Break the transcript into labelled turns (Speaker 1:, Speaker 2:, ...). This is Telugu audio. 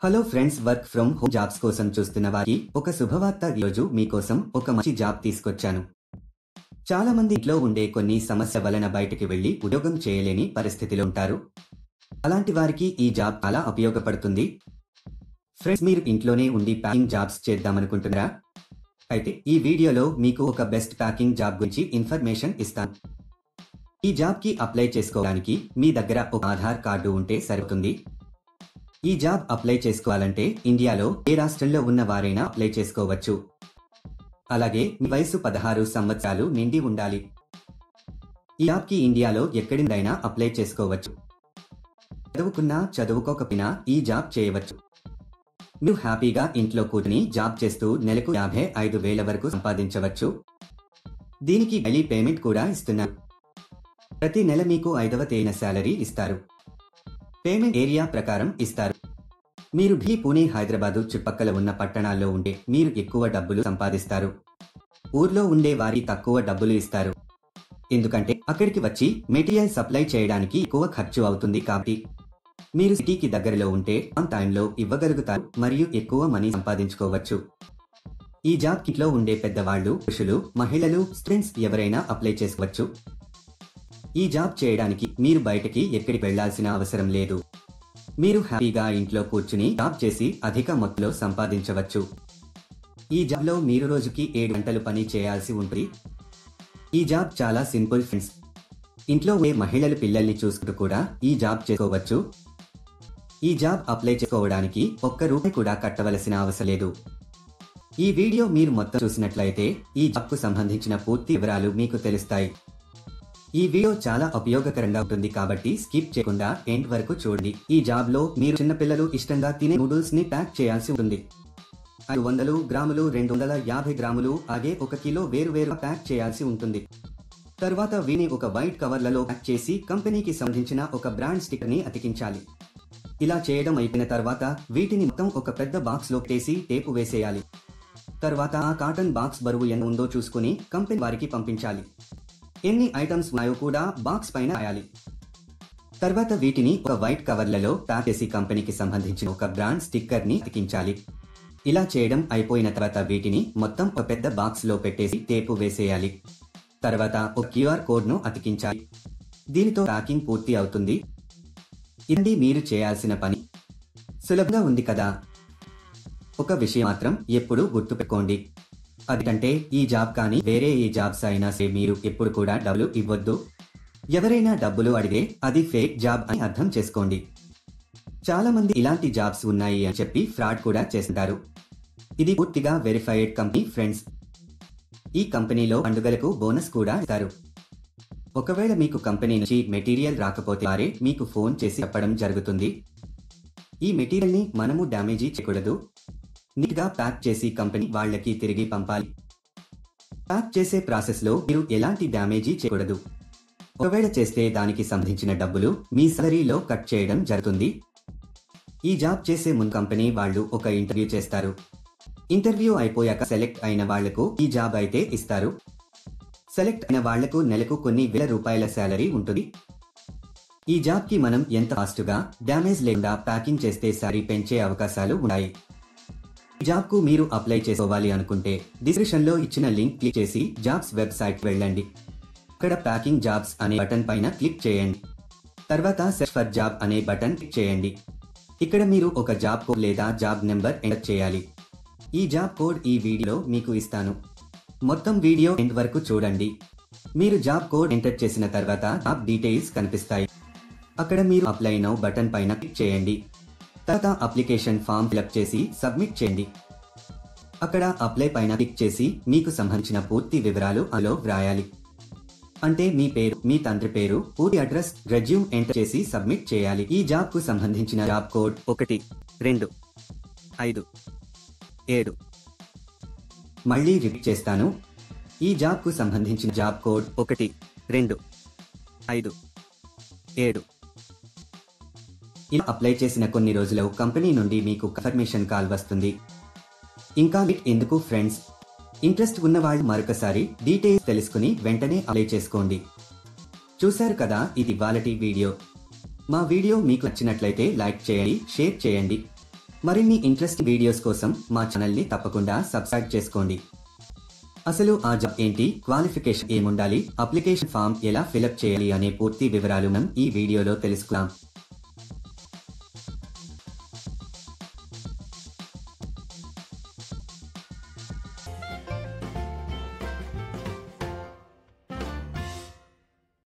Speaker 1: Hello friends, work from home jobs కోసం చూస్తున్న వారికి ఒక శుభవార్త. ఈరోజు మీకోసం ఒక మంచి జాబ్ తీసుకొచ్చాను. చాలా మంది ఇంట్లో ఉండే కొన్ని సమస్య వలన బయటికి వెళ్లి ఉద్యోగం చేయలేని పరిస్థితిలో ఉంటారు. అలాంటి వారికి ఈ జాబ్ చాలా ఉపయోగపడుతుంది. ఫ్రెండ్స్, మీరు ఇంట్లోనే ఉండి ప్యాకింగ్ జాబ్స్ చేద్దామనుకుంటున్నారా? అయితే ఈ వీడియోలో మీకు ఒక బెస్ట్ ప్యాకింగ్ జాబ్ గురించి ఇన్ఫర్మేషన్ ఇస్తాను. ఈ జాబ్కి అప్లై చేసుకోవడానికి మీ దగ్గర ఒక ఆధార్ కార్డు ఉంటే సరిపోతుంది. ఈ జాబ్ అప్లై చేసుకోవాలంటే ఇండియాలో ఏ రాష్ట్రంలో ఉన్న వారైనా అప్లై చేసుకోవచ్చు. అలాగే మీ వయసు 16 సంవత్సరాలు నిండి ఉండాలి. ఈ జాబ్కి ఇండియాలో ఎక్కడిదైనా అప్లై చేసుకోవచ్చు. చదువుకున్నా చదువుకోకపోయినా ఈ జాబ్ చేయవచ్చు. మీరు హ్యాపీగా ఇంట్లో కూర్చుని జాబ్ చేస్తూ నెలకు 55,000 వరకు సంపాదించవచ్చు. దీనికి డైలీ పేమెంట్ కూడా ఇస్తున్నారు. ప్రతి నెల మీకు 5వ తేదీన శాలరీ ఇస్తారు. పేమెంట్ ఏరియా ప్రకారం ఇస్తారు. మీరు ఢిల్లీ, పుణె, హైదరాబాదు చుట్టుపక్కల ఉన్న పట్టణాల్లో ఉంటే మీరు ఎక్కువ డబ్బులు సంపాదిస్తారు. ఊర్లో ఉండే వారికి తక్కువ డబ్బులు ఇస్తారు. ఎందుకంటే అక్కడికి వచ్చి మెటీరియల్ సప్లై చేయడానికి ఎక్కువ ఖర్చు అవుతుంది. కాబట్టి మీరు సిటీకి దగ్గరలో ఉంటే ఆన్ టైంలో ఇవ్వగలుగుతారు మరియు ఎక్కువ మనీ సంపాదించుకోవచ్చు. ఈ జాబ్ కిట్లో ఉండే పెద్దవాళ్లు, పురుషులు, మహిళలు, స్టూడెంట్స్ ఎవరైనా అప్లై చేసుకోవచ్చు. ఈ జాబ్ చేయడానికి మీరు బయటకి ఎక్కడికి వెళ్లాల్సిన అవసరం లేదు. మీరు హ్యాపీగా ఇంట్లో కూర్చుని జాబ్ చేసి అధిక మొత్తంలో సంపాదించవచ్చు. ఈ జాబ్లో మీరు రోజుకి 7 గంటలు పని చేయాల్సి ఉంటుంది. ఈ జాబ్ చాలా సింపుల్ ఫ్రెండ్స్. ఇంట్లో ఉండే మహిళలు పిల్లల్ని చూసుకుంటూ కూడా ఈ జాబ్ చేసుకోవచ్చు. ఈ జాబ్ అప్లై చేసుకోవడానికి ఒక్క రూపాయి కూడా కట్టవలసిన అవసరం లేదు. ఈ వీడియో మీరు మొత్తం చూసినట్లయితే ఈ జాబ్కు సంబంధించిన పూర్తి వివరాలు మీకు తెలుస్తాయి. ఈ వీడియో చాలా ఉపయోగకరంగా ఉంటుంది కాబట్టి స్కిప్ చేయకుండా ఎండ్ వరకు చూడండి. ఈ జాబ్ లో మీరు చిన్నపిల్లలు ఇష్టంగా తినే నూడిల్స్ ని ప్యాక్ చేయాల్సి ఉంటుంది. 500 గ్రాములు, 250 గ్రాములు, అలాగే 1 కిలో వేరువేరుగా ప్యాక్ చేయాల్సి ఉంటుంది. తర్వాత వీని ఒక వైట్ కవర్లలో ప్యాక్ చేసి కంపెనీకి సంబంధించిన ఒక బ్రాండ్ స్టిక్కర్ ని అతికించాలి. ఇలా చేయడం అయిపోయిన తర్వాత వీటిని మొత్తం ఒక పెద్ద బాక్స్ లో పెట్టేసి టేపు వేసేయాలి. తర్వాత ఆ కాటన్ బాక్స్ బరువు ఎంత ఉందో చూసుకుని కంపెనీ వారికి పంపించాలి. ఎన్ని ఐటమ్స్ ఉన్నాయో కూడా బాక్స్ పైన రాయాలి. తర్వాత వీటిని ఒక వైట్ కవర్లలో ప్యాక్ చేసి కంపెనీకి సంబంధించిన ఒక బ్రాండ్ స్టిక్కర్ ని అతికించాలి. ఇలా చేయడం అయిపోయిన తర్వాత వీటిని మొత్తం ఒక పెద్ద బాక్స్ లో పెట్టేసి టేపు వేసేయాలి. తర్వాత ఒక QR కోడ్ ను అతికించాలి. దీనితో ప్యాకింగ్ పూర్తి అవుతుంది. ఇది మీరు చేయాల్సిన పని. సులభంగా ఉంది కదా? ఒక విషయం మాత్రం ఎప్పుడూ గుర్తుపెట్టుకోండి. అదంటే ఈ జాబ్ కానీ వేరే ఏ జాబ్స్ అయినా సరే మీరు ఎప్పుడు కూడా డబ్బులు ఇవ్వద్దు. ఎవరైనా డబ్బులు అడిగే అది ఫేక్ జాబ్ అని అర్థం చేసుకోండి. చాలా మంది ఇలాంటి జాబ్స్ ఉన్నాయి అని చెప్పి ఫ్రాడ్ కూడా చేస్తారు. ఇది పూర్తిగా వెరిఫైడ్ కంపెనీ ఫ్రెండ్స్. ఈ కంపెనీలో పండుగలకు బోనస్ కూడా ఇస్తారు. ఒకవేళ మీకు కంపెనీ నుంచి మెటీరియల్ రాకపోతే వారే మీకు ఫోన్ చేసి చెప్పడం జరుగుతుంది. ఈ మెటీరియల్ ని మనము డ్యామేజీ చేయకూడదు. నీట్ గా ప్యాక్ చేసి కంపెనీ వాళ్ళకి తిరిగి పంపాలి. ప్యాక్ చేసే ప్రాసెస్ లో మీరు ఎలాంటి డ్యామేజీ చేయకూడదు. ఒకవేళ చేస్తే దానికి సంబంధించిన డబ్బులు మీ సాలరీలో కట్ చేయడం జరుగుతుంది. ఈ జాబ్ చేసే ముందు కంపెనీ వాళ్ళు ఒక ఇంటర్వ్యూ చేస్తారు. ఇంటర్వ్యూ అయిపోయాక సెలెక్ట్ అయిన వాళ్లకు ఈ జాబ్ అయితే ఇస్తారు. సెలెక్ట్ అయిన వాళ్లకు నెలకు కొన్ని వేల రూపాయల శాలరీ ఉంటుంది. ఈ జాబ్ కి మనం ఎంత ఫాస్ట్ గా డ్యామేజ్ లేకుండా ప్యాకింగ్ చేస్తే శాలరీ పెంచే అవకాశాలు ఉన్నాయి. ఈ జాబ్ కు మీరు అప్లై చేసుకోవాలి అనుకుంటే డిస్క్రిప్షన్ లో ఇచ్చిన లింక్ క్లిక్ చేసి జాబ్స్ వెబ్సైట్ వెళ్ళండి. ఇక్కడ ప్యాకింగ్ జాబ్స్ అనే బటన్ పైన క్లిక్ చేయండి. తర్వాత సెర్చ్ ఫర్ జాబ్ అనే బటన్ క్లిక్ చేయండి. ఇక్కడ మీరు ఒక జాబ్ కోడ్ లేదా జాబ్ నెంబర్ ఎంటర్ చేయాలి. ఈ జాబ్ కోడ్ ఈ వీడియోలో మీకు ఇస్తాను. మొత్తం వీడియో ఎండ్ వరకు చూడండి. మీరు జాబ్ కోడ్ ఎంటర్ చేసిన తర్వాత జాబ్ డీటెయిల్స్ కనిపిస్తాయి. అక్కడ మీరు అప్లై నౌ బటన్ పైన క్లిక్ చేయండి. తర్వాత అప్లికేషన్ ఫామ్ ఫిలప్ చేసి సబ్మిట్ చేయండి. అక్కడ అప్లై పైన క్లిక్ చేసి మీకు సంబంధించిన పూర్తి వివరాలు అందులో వ్రాయాలి. అంటే మీ పేరు, మీ తండ్రి పేరు, పూర్తి అడ్రస్, రెజ్యూమ్ ఎంటర్ చేసి సబ్మిట్ చేయాలి. ఈ జాబ్ కు సంబంధించిన జాబ్ కోడ్ 1257. మళ్ళీ రిపీట్ చేస్తాను. ఈ జాబ్ కు సంబంధించిన జాబ్ కోడ్ 1257. ఇలా అప్లై చేసిన కొన్ని రోజుల్లో కంపెనీ నుండి మీకు కన్ఫర్మేషన్ కాల్ వస్తుంది. ఇంకా లేట్ ఎందుకు ఫ్రెండ్స్? ఇంట్రెస్ట్ ఉన్న వాళ్ళు మరొకసారి డీటెయిల్స్ తెలుసుకుని వెంటనే అప్లై చేసుకోండి. చూశారు కదా, ఇది ఇవాళటి వీడియో. మా వీడియో మీకు నచ్చినట్లయితే లైక్ చేయండి, షేర్ చేయండి. మరిన్ని ఇంట్రెస్టింగ్ వీడియోస్ కోసం మా ఛానల్ని తప్పకుండా సబ్స్క్రైబ్ చేసుకోండి. అసలు ఆ జాబ్ ఏంటి, క్వాలిఫికేషన్ ఏముండాలి, అప్లికేషన్ ఫామ్ ఎలా ఫిలప్ చేయాలి అనే పూర్తి వివరాలు మనం ఈ వీడియోలో తెలుసుకుందాం.